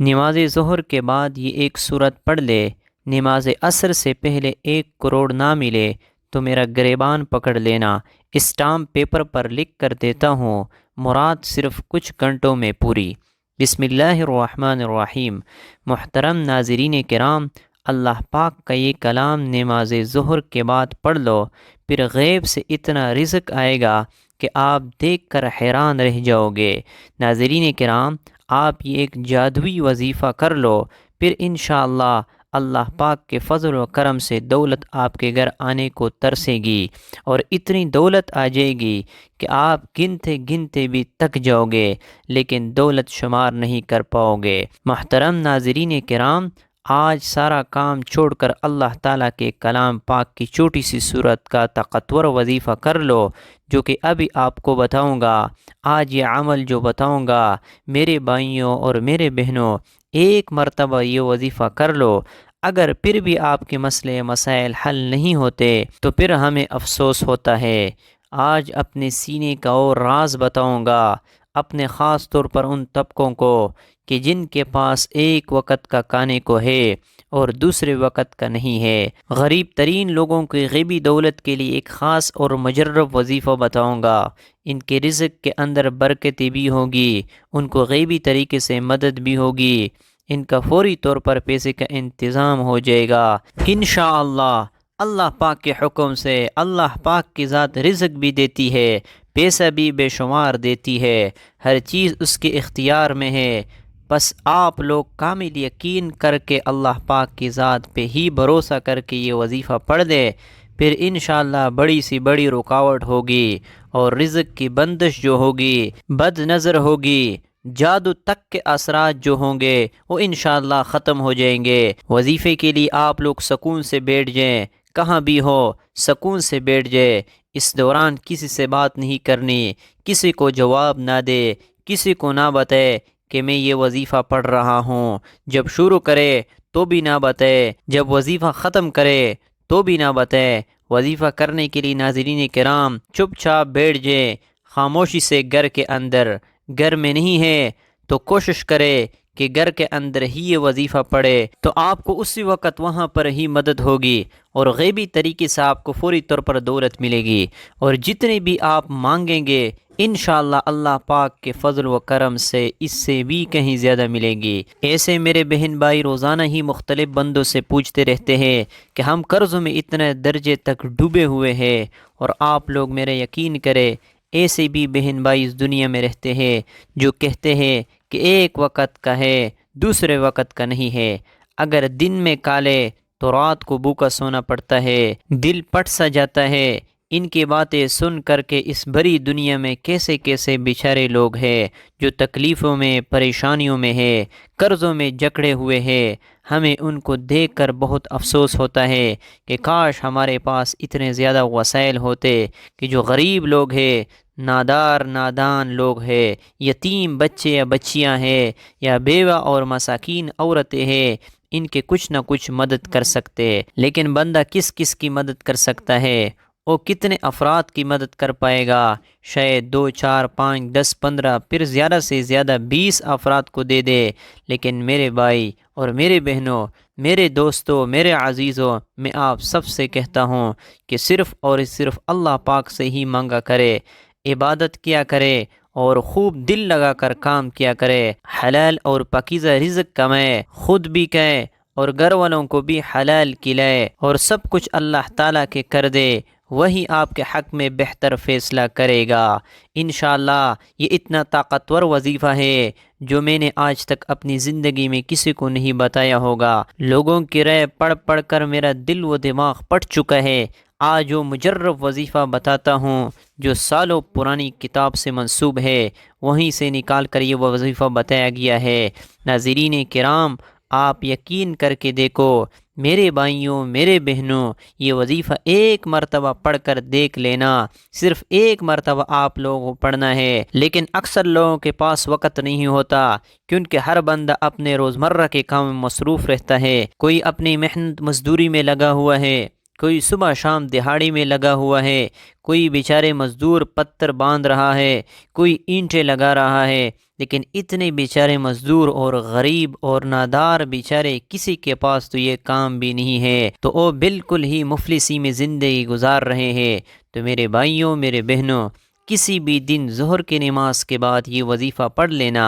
نماز ظہر کے بعد یہ ایک صورت پڑھ لے، نماز عصر سے پہلے 1 کروڑ نہ ملے تو میرا گریبان پکڑ لینا، اسٹامپ پیپر پر لکھ کر دیتا ہوں، مراد صرف کچھ گھنٹوں میں پوری۔ بسم اللہ الرحمن الرحیم۔ محترم ناظرین کرام، اللہ پاک کا یہ کلام نماز ظہر کے بعد پڑھ لو، پھر غیب سے اتنا رزق آئے گا کہ آپ دیکھ کر حیران رہ جاؤ گے۔ ناظرین کرام، آپ یہ ایک جادوئی وظیفہ کر لو، پھر انشاءاللہ اللہ پاک کے فضل و کرم سے دولت آپ کے گھر آنے کو ترسے گی، اور اتنی دولت آ جائے گی کہ آپ گنتے گنتے بھی تک جاؤ گے لیکن دولت شمار نہیں کر پاؤ گے۔ محترم ناظرین کرام، آج سارا کام چھوڑ کر اللہ تعالیٰ کے کلام پاک کی چھوٹی سی صورت کا طاقتور وظیفہ کر لو، جو کہ ابھی آپ کو بتاؤں گا۔ آج یہ عمل جو بتاؤں گا، میرے بھائیوں اور میرے بہنوں، ایک مرتبہ یہ وظیفہ کر لو۔ اگر پھر بھی آپ کے مسئلے مسائل حل نہیں ہوتے تو پھر ہمیں افسوس ہوتا ہے۔ آج اپنے سینے کا اور راز بتاؤں گا، اپنے خاص طور پر ان طبقوں کو کہ جن کے پاس ایک وقت کا کھانے کو ہے اور دوسرے وقت کا نہیں ہے۔ غریب ترین لوگوں کی غیبی دولت کے لیے ایک خاص اور مجرب وظیفہ بتاؤں گا۔ ان کے رزق کے اندر برکتیں بھی ہوگی، ان کو غیبی طریقے سے مدد بھی ہوگی، ان کا فوری طور پر پیسے کا انتظام ہو جائے گا انشاءاللہ۔ اللہ پاک کے حکم سے اللہ پاک کی ذات رزق بھی دیتی ہے، پیسہ بھی بے شمار دیتی ہے، ہر چیز اس کے اختیار میں ہے۔ بس آپ لوگ کامل یقین کر کے اللہ پاک کی ذات پہ ہی بھروسہ کر کے یہ وظیفہ پڑھ دے، پھر انشاءاللہ بڑی سی بڑی رکاوٹ ہوگی اور رزق کی بندش جو ہوگی، بد نظر ہوگی، جادو تک کے اثرات جو ہوں گے وہ انشاءاللہ ختم ہو جائیں گے۔ وظیفے کے لیے آپ لوگ سکون سے بیٹھ جائیں، کہاں بھی ہو سکون سے بیٹھ جائے۔ اس دوران کسی سے بات نہیں کرنی، کسی کو جواب نہ دے، کسی کو نہ بتائے کہ میں یہ وظیفہ پڑھ رہا ہوں۔ جب شروع کرے تو بھی نہ بتائے، جب وظیفہ ختم کرے تو بھی نہ بتائے۔ وظیفہ کرنے کے لیے ناظرین کرام چپ چاپ بیٹھ جائیں، خاموشی سے گھر کے اندر۔ گھر میں نہیں ہے تو کوشش کرے کہ گھر کے اندر ہی یہ وظیفہ پڑھے، تو آپ کو اسی وقت وہاں پر ہی مدد ہوگی اور غیبی طریقے سے آپ کو فوری طور پر دولت ملے گی، اور جتنے بھی آپ مانگیں گے انشاءاللہ اللہ پاک کے فضل و کرم سے اس سے بھی کہیں زیادہ ملے گی۔ ایسے میرے بہن بھائی روزانہ ہی مختلف بندوں سے پوچھتے رہتے ہیں کہ ہم قرضوں میں اتنے درجے تک ڈوبے ہوئے ہیں، اور آپ لوگ میرے یقین کرے ایسے بھی بہن بھائی اس دنیا میں رہتے ہیں جو کہتے ہیں کہ ایک وقت کا ہے دوسرے وقت کا نہیں ہے۔ اگر دن میں کالے تو رات کو بھوکا سونا پڑتا ہے، دل پٹ سا جاتا ہے۔ ان کی باتیں سن کر کے اس بڑی دنیا میں کیسے کیسے بیچارے لوگ ہیں جو تکلیفوں میں پریشانیوں میں ہے، قرضوں میں جکڑے ہوئے ہیں۔ ہمیں ان کو دیکھ کر بہت افسوس ہوتا ہے کہ کاش ہمارے پاس اتنے زیادہ وسائل ہوتے کہ جو غریب لوگ ہیں، نادار نادان لوگ ہیں، یتیم بچے یا بچیاں ہیں، یا بیوہ اور مساکین عورتیں ہیں، ان کے کچھ نہ کچھ مدد کر سکتے۔ لیکن بندہ کس کس کی مدد کر سکتا ہے؟ وہ کتنے افراد کی مدد کر پائے گا؟ شاید 2 4 5 10 15 پھر زیادہ سے زیادہ 20 افراد کو دے دے۔ لیکن میرے بھائی اور میرے بہنوں، میرے دوستوں، میرے عزیزوں، میں آپ سب سے کہتا ہوں کہ صرف اور صرف اللہ پاک سے ہی مانگا کرے، عبادت کیا کرے اور خوب دل لگا کر کام کیا کرے، حلال اور پاکیزہ رزق کمائے، خود بھی کھائے اور گھر والوں کو بھی حلال کھلائے، اور سب کچھ اللہ تعالیٰ کے کر دے، وہی آپ کے حق میں بہتر فیصلہ کرے گا انشاءاللہ۔ یہ اتنا طاقتور وظیفہ ہے جو میں نے آج تک اپنی زندگی میں کسی کو نہیں بتایا ہوگا۔ لوگوں کی رائے پڑھ پڑھ کر میرا دل و دماغ پٹ چکا ہے۔ آج وہ مجرب وظیفہ بتاتا ہوں جو سالوں پرانی کتاب سے منسوب ہے، وہیں سے نکال کر یہ وظیفہ بتایا گیا ہے۔ ناظرین کرام، آپ یقین کر کے دیکھو میرے بھائیوں، میرے بہنوں، یہ وظیفہ ایک مرتبہ پڑھ کر دیکھ لینا۔ صرف ایک مرتبہ آپ لوگوں کو پڑھنا ہے، لیکن اکثر لوگوں کے پاس وقت نہیں ہوتا، کیونکہ ہر بندہ اپنے روزمرہ کے کام میں مصروف رہتا ہے۔ کوئی اپنی محنت مزدوری میں لگا ہوا ہے، کوئی صبح شام دہاڑی میں لگا ہوا ہے، کوئی بیچارے مزدور پتھر باندھ رہا ہے، کوئی اینٹیں لگا رہا ہے۔ لیکن اتنے بیچارے مزدور اور غریب اور نادار بیچارے کسی کے پاس تو یہ کام بھی نہیں ہے، تو وہ بالکل ہی مفلسی میں زندگی گزار رہے ہیں۔ تو میرے بھائیوں، میرے بہنوں، کسی بھی دن ظہر کی نماز کے بعد یہ وظیفہ پڑھ لینا،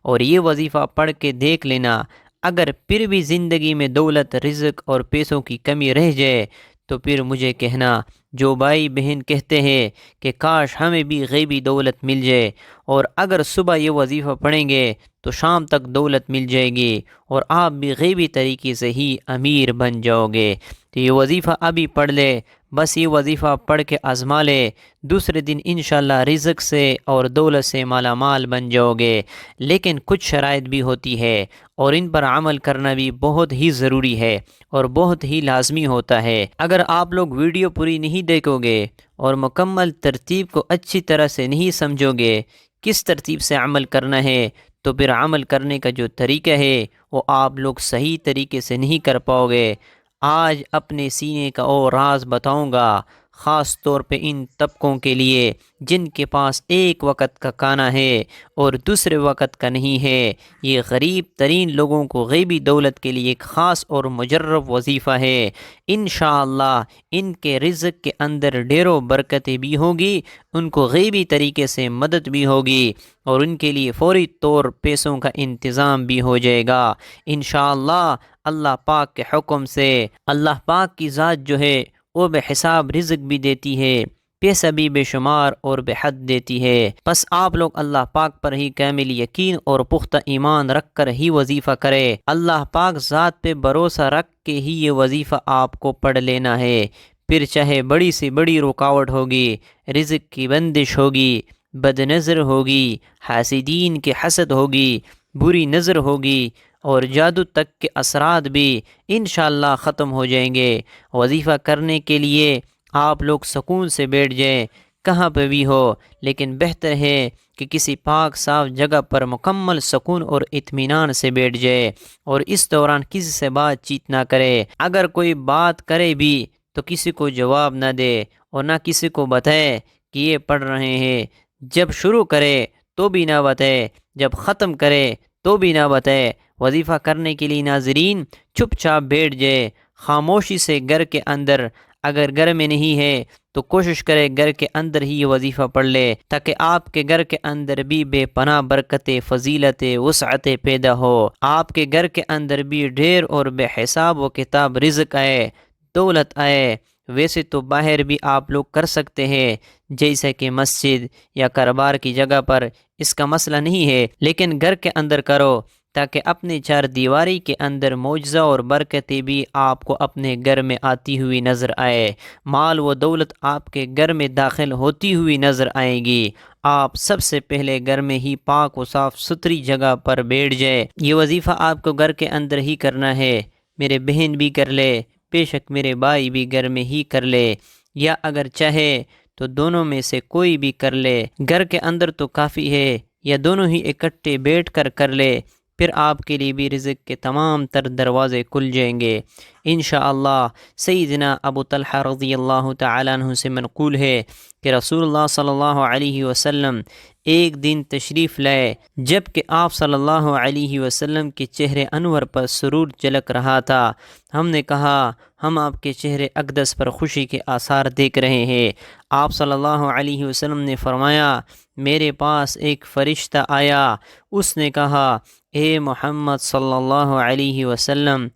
اور یہ وظیفہ پڑھ کے دیکھ لینا، اگر پھر بھی زندگی میں دولت، رزق اور پیسوں کی کمی رہ جائے تو پھر مجھے کہنا۔ جو بھائی بہن کہتے ہیں کہ کاش ہمیں بھی غیبی دولت مل جائے، اور اگر صبح یہ وظیفہ پڑھیں گے تو شام تک دولت مل جائے گی اور آپ بھی غیبی طریقے سے ہی امیر بن جاؤ گے، تو یہ وظیفہ ابھی پڑھ لے، بس یہ وظیفہ پڑھ کے آزما لے، دوسرے دن انشاءاللہ رزق سے اور دولت سے مالا مال بن جاؤ گے۔ لیکن کچھ شرائط بھی ہوتی ہے، اور ان پر عمل کرنا بھی بہت ہی ضروری ہے اور بہت ہی لازمی ہوتا ہے۔ اگر آپ لوگ ویڈیو پوری نہیں دیکھو گے اور مکمل ترتیب کو اچھی طرح سے نہیں سمجھو گے کس ترتیب سے عمل کرنا ہے، تو پھر عمل کرنے کا جو طریقہ ہے وہ آپ لوگ صحیح طریقے سے نہیں کر پاؤ گے۔ آج اپنے سینے کا اور راز بتاؤں گا، خاص طور پہ ان طبقوں کے لیے جن کے پاس ایک وقت کا کھانا ہے اور دوسرے وقت کا نہیں ہے۔ یہ غریب ترین لوگوں کو غیبی دولت کے لیے ایک خاص اور مجرب وظیفہ ہے۔ انشاءاللہ ان کے رزق کے اندر ڈھیروں برکتیں بھی ہوگی، ان کو غیبی طریقے سے مدد بھی ہوگی، اور ان کے لیے فوری طور پیسوں کا انتظام بھی ہو جائے گا انشاءاللہ۔ اللہ پاک کے حکم سے، اللہ پاک کی ذات جو ہے وہ بے حساب رزق بھی دیتی ہے، پیسہ بھی بے شمار اور بے حد دیتی ہے۔ بس آپ لوگ اللہ پاک پر ہی کامل یقین اور پختہ ایمان رکھ کر ہی وظیفہ کرے، اللہ پاک ذات پہ بھروسہ رکھ کے ہی یہ وظیفہ آپ کو پڑھ لینا ہے۔ پھر چاہے بڑی سے بڑی رکاوٹ ہوگی، رزق کی بندش ہوگی، بد نظر ہوگی، حاسدین کے حسد ہوگی، بری نظر ہوگی، اور جادو تک کے اثرات بھی انشاءاللہ ختم ہو جائیں گے۔ وظیفہ کرنے کے لیے آپ لوگ سکون سے بیٹھ جائیں، کہاں پہ بھی ہو، لیکن بہتر ہے کہ کسی پاک صاف جگہ پر مکمل سکون اور اطمینان سے بیٹھ جائے، اور اس دوران کسی سے بات چیت نہ کرے۔ اگر کوئی بات کرے بھی تو کسی کو جواب نہ دے، اور نہ کسی کو بتائے کہ یہ پڑھ رہے ہیں۔ جب شروع کرے تو بھی نہ بتائے، جب ختم کرے تو بھی نہ بتائے۔ وظیفہ کرنے کے لیے ناظرین چپ چاپ بیٹھ جائے، خاموشی سے گھر کے اندر، اگر گھر میں نہیں ہے تو کوشش کرے گھر کے اندر ہی یہ وظیفہ پڑھ لے، تاکہ آپ کے گھر کے اندر بھی بے پناہ برکتیں، فضیلتیں، وسعتیں پیدا ہو، آپ کے گھر کے اندر بھی ڈھیر اور بے حساب و کتاب رزق آئے، دولت آئے۔ ویسے تو باہر بھی آپ لوگ کر سکتے ہیں، جیسے کہ مسجد یا کاروبار کی جگہ پر، اس کا مسئلہ نہیں ہے، لیکن گھر کے اندر کرو، تاکہ اپنے چار دیواری کے اندر معجزہ اور برکتیں بھی آپ کو اپنے گھر میں آتی ہوئی نظر آئے، مال و دولت آپ کے گھر میں داخل ہوتی ہوئی نظر آئے گی۔ آپ سب سے پہلے گھر میں ہی پاک و صاف ستھری جگہ پر بیٹھ جائے۔ یہ وظیفہ آپ کو گھر کے اندر ہی کرنا ہے، میرے بہن بھی کر لے، بے شک میرے بھائی بھی گھر میں ہی کر لے، یا اگر چاہے تو دونوں میں سے کوئی بھی کر لے، گھر کے اندر تو کافی ہے، یا دونوں ہی اکٹھے بیٹھ کر کر لے، پھر آپ کے لیے بھی رزق کے تمام تر دروازے کھل جائیں گے انشاءاللہ۔ سیدنا ابو طلحہ رضی اللہ تعالیٰ عنہ سے منقول ہے کہ رسول اللہ صلی اللہ علیہ وسلم ایک دن تشریف لائے جب کہ آپ صلی اللہ علیہ وسلم کے چہرے انور پر سرور جھلک رہا تھا۔ ہم نے کہا ہم آپ کے چہرے اقدس پر خوشی کے آثار دیکھ رہے ہیں۔ آپ صلی اللہ علیہ وسلم نے فرمایا میرے پاس ایک فرشتہ آیا، اس نے کہا اے محمد صلی اللہ علیہ وسلم،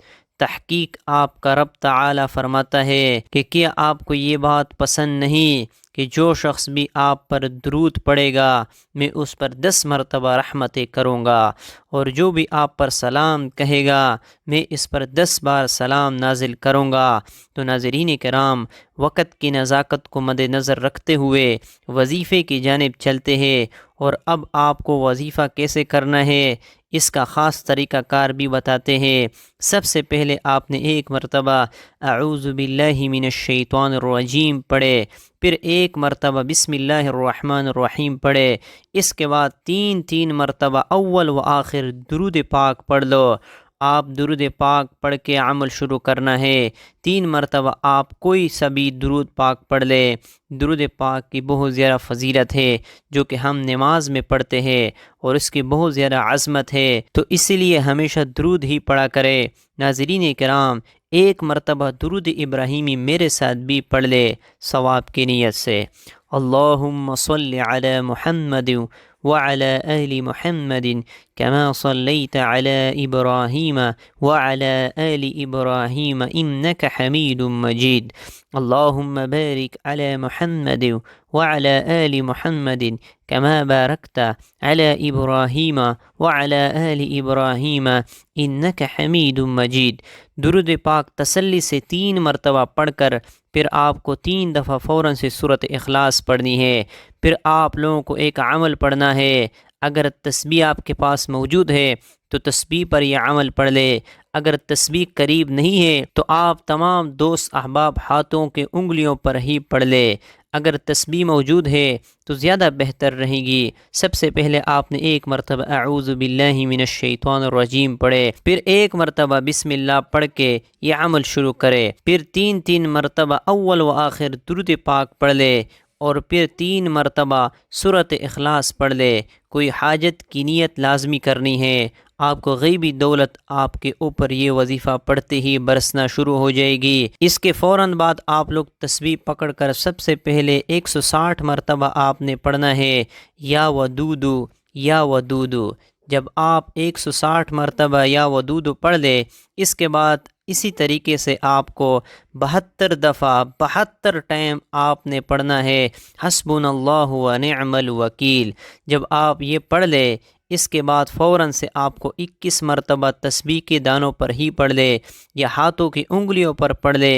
تحقیق آپ کا رب تعالی فرماتا ہے کہ کیا آپ کو یہ بات پسند نہیں کہ جو شخص بھی آپ پر درود پڑے گا میں اس پر 10 مرتبہ رحمتیں کروں گا، اور جو بھی آپ پر سلام کہے گا میں اس پر 10 بار سلام نازل کروں گا۔ تو ناظرین کرام، وقت کی نزاکت کو مد نظر رکھتے ہوئے وظیفے کی جانب چلتے ہیں، اور اب آپ کو وظیفہ کیسے کرنا ہے اس کا خاص طریقہ کار بھی بتاتے ہیں۔ سب سے پہلے آپ نے ایک مرتبہ اعوذ باللہ من الشیطان الرجیم پڑھے، پھر ایک مرتبہ بسم اللہ الرحمن الرحیم پڑھے، اس کے بعد 3 مرتبہ اول و آخر درود پاک پڑھ لو، آپ درود پاک پڑھ کے عمل شروع کرنا ہے۔ 3 مرتبہ آپ کوئی سا بھی درود پاک پڑھ لے۔ درود پاک کی بہت زیادہ فضیلت ہے جو کہ ہم نماز میں پڑھتے ہیں، اور اس کی بہت زیادہ عظمت ہے، تو اسی لیے ہمیشہ درود ہی پڑھا کرے۔ ناظرین کرام، 1 مرتبہ درود ابراہیمی میرے ساتھ بھی پڑھ لے ثواب کی نیت سے۔ اللہم صل علی محمد وعلى آل محمد كما صليت على إبراهيم وعلى آل إبراهيم إنك حميد مجيد اللهم بارك على محمد وعلى آل محمد كما باركت على إبراهيم وعلى آل إبراهيم إنك حميد مجيد۔ درود پاک تسلی سے 3 مرتبہ پڑھ کر پھر آپ کو 3 دفعہ فوراً سے سورۃ اخلاص پڑھنی ہے۔ پھر آپ لوگوں کو ایک عمل پڑھنا ہے۔ اگر تسبیح آپ کے پاس موجود ہے تو تسبیح پر یہ عمل پڑھ لے۔ اگر تسبیح قریب نہیں ہے تو آپ تمام دوست احباب ہاتھوں کے انگلیوں پر ہی پڑھ لے۔ اگر تسبیح موجود ہے تو زیادہ بہتر رہے گی۔ سب سے پہلے آپ نے 1 مرتبہ اعوذ باللہ من الشیطان الرجیم پڑھے، پھر 1 مرتبہ بسم اللہ پڑھ کے یہ عمل شروع کرے، پھر 3 مرتبہ اول و آخر درود پاک پڑھ لے، اور پھر 3 مرتبہ سورۃ اخلاص پڑھ لے۔ کوئی حاجت کی نیت لازمی کرنی ہے۔ آپ کو غیبی دولت آپ کے اوپر یہ وظیفہ پڑھتے ہی برسنا شروع ہو جائے گی۔ اس کے فوراً بعد آپ لوگ تسبیح پکڑ کر سب سے پہلے 160 مرتبہ آپ نے پڑھنا ہے یا ودودو یا ودودو۔ جب آپ 160 مرتبہ یا ودودو پڑھ لے، اس کے بعد اسی طریقے سے آپ کو 72 دفعہ 72 ٹائم آپ نے پڑھنا ہے حسبنا اللہ و نعم الوکیل۔ جب آپ یہ پڑھ لے، اس کے بعد فوراً سے آپ کو 21 مرتبہ تسبیح کے دانوں پر ہی پڑھ لے یا ہاتھوں کی انگلیوں پر پڑھ لے۔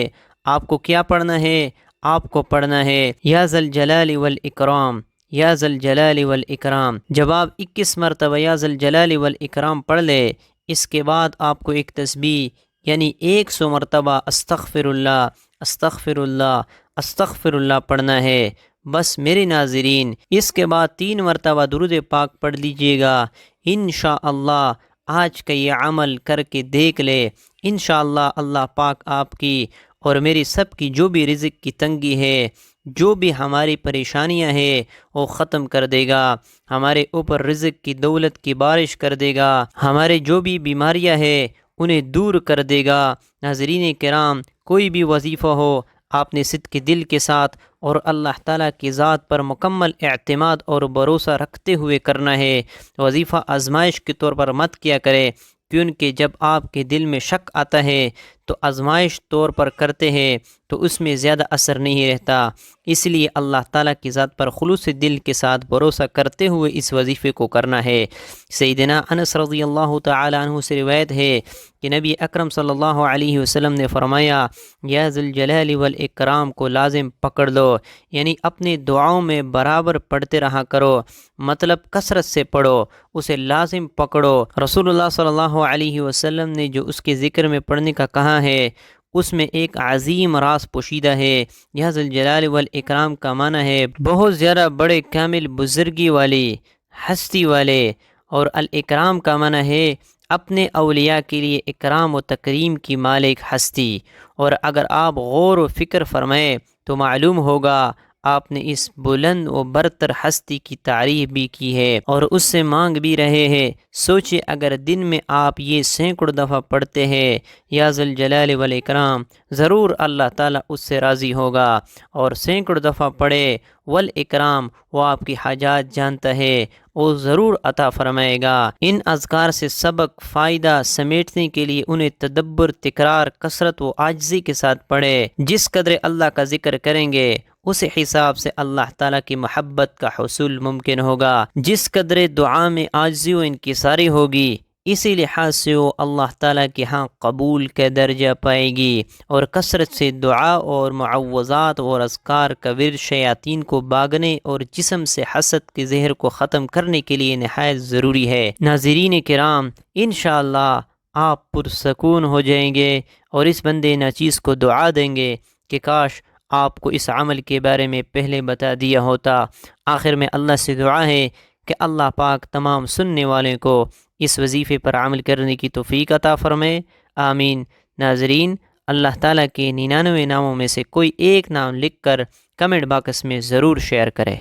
آپ کو کیا پڑھنا ہے؟ آپ کو پڑھنا ہے یا ذا الجلال والاکرام یا ذا الجلال والاکرام۔ جب آپ 21 مرتبہ یا ذا الجلال والاکرام پڑھ لے، اس کے بعد آپ کو ایک تسبیح یعنی 100 مرتبہ استغفر اللہ استغفر اللہ استغفر اللہ پڑھنا ہے۔ بس میرے ناظرین، اس کے بعد 3 مرتبہ درود پاک پڑھ لیجئے گا۔ انشاءاللہ آج کا یہ عمل کر کے دیکھ لے، انشاءاللہ اللہ پاک آپ کی اور میری سب کی جو بھی رزق کی تنگی ہے، جو بھی ہماری پریشانیاں ہیں، وہ ختم کر دے گا۔ ہمارے اوپر رزق کی دولت کی بارش کر دے گا۔ ہمارے جو بھی بیماریاں ہیں انہیں دور کر دے گا۔ ناظرین کرام، کوئی بھی وظیفہ ہو، آپ نے صدق دل کے ساتھ اور اللہ تعالیٰ کی ذات پر مکمل اعتماد اور بھروسہ رکھتے ہوئے کرنا ہے۔ وظیفہ آزمائش کے طور پر مت کیا کرے، کیونکہ جب آپ کے دل میں شک آتا ہے تو آزمائش طور پر کرتے ہیں تو اس میں زیادہ اثر نہیں رہتا۔ اس لیے اللہ تعالیٰ کی ذات پر خلوص دل کے ساتھ بھروسہ کرتے ہوئے اس وظیفے کو کرنا ہے۔ سیدنا انس رضی اللہ تعالی عنہ سے روایت ہے کہ نبی اکرم صلی اللہ علیہ وسلم نے فرمایا، یا ذی الجلال والاکرام کو لازم پکڑ لو، یعنی اپنے دعاؤں میں برابر پڑھتے رہا کرو، مطلب کثرت سے پڑھو، اسے لازم پکڑو۔ رسول اللہ صلی اللہ علیہ وسلم نے جو اس کے ذکر میں پڑھنے کا کہا ہے، اس میں ایک عظیم راز پوشیدہ ہے۔ یا ذی الجلال والاکرام کا معنی ہے بہت زیادہ بڑے کامل بزرگی والی ہستی والے، اور الاکرام کا معنی ہے اپنے اولیاء کے لیے اکرام و تکریم کی مالک ہستی۔ اور اگر آپ غور و فکر فرمائیں تو معلوم ہوگا آپ نے اس بلند و برتر ہستی کی تعریف بھی کی ہے اور اس سے مانگ بھی رہے ہیں۔ سوچے اگر دن میں آپ یہ سینکڑوں دفعہ پڑھتے ہیں یا ذی الجلال والاکرام، ضرور اللہ تعالیٰ اس سے راضی ہوگا، اور سینکڑوں دفعہ پڑھے والاکرام، وہ آپ کی حاجات جانتا ہے، وہ ضرور عطا فرمائے گا۔ ان اذکار سے سبق فائدہ سمیٹنے کے لیے انہیں تدبر، تکرار، کثرت و عاجزی کے ساتھ پڑھے۔ جس قدر اللہ کا ذکر کریں گے اس حساب سے اللہ تعالیٰ کی محبت کا حصول ممکن ہوگا۔ جس قدر دعا میں عاجزی و انکساری ہوگی، اسی لحاظ سے وہ اللہ تعالیٰ کے ہاں قبول کا درجہ پائے گی۔ اور کثرت سے دعا اور معوذات اور اذکار کا ورد شیاطین کو بھاگنے اور جسم سے حسد کے زہر کو ختم کرنے کے لیے نہایت ضروری ہے۔ ناظرین کرام، انشاءاللہ آپ پرسکون ہو جائیں گے اور اس بندے ناچیز کو دعا دیں گے کہ کاش آپ کو اس عمل کے بارے میں پہلے بتا دیا ہوتا۔ آخر میں اللہ سے دعا ہے کہ اللہ پاک تمام سننے والے کو اس وظیفے پر عمل کرنے کی توفیق عطا فرمائے، آمین۔ ناظرین، اللہ تعالیٰ کے 99 ناموں میں سے کوئی ایک نام لکھ کر کمنٹ باکس میں ضرور شیئر کرے۔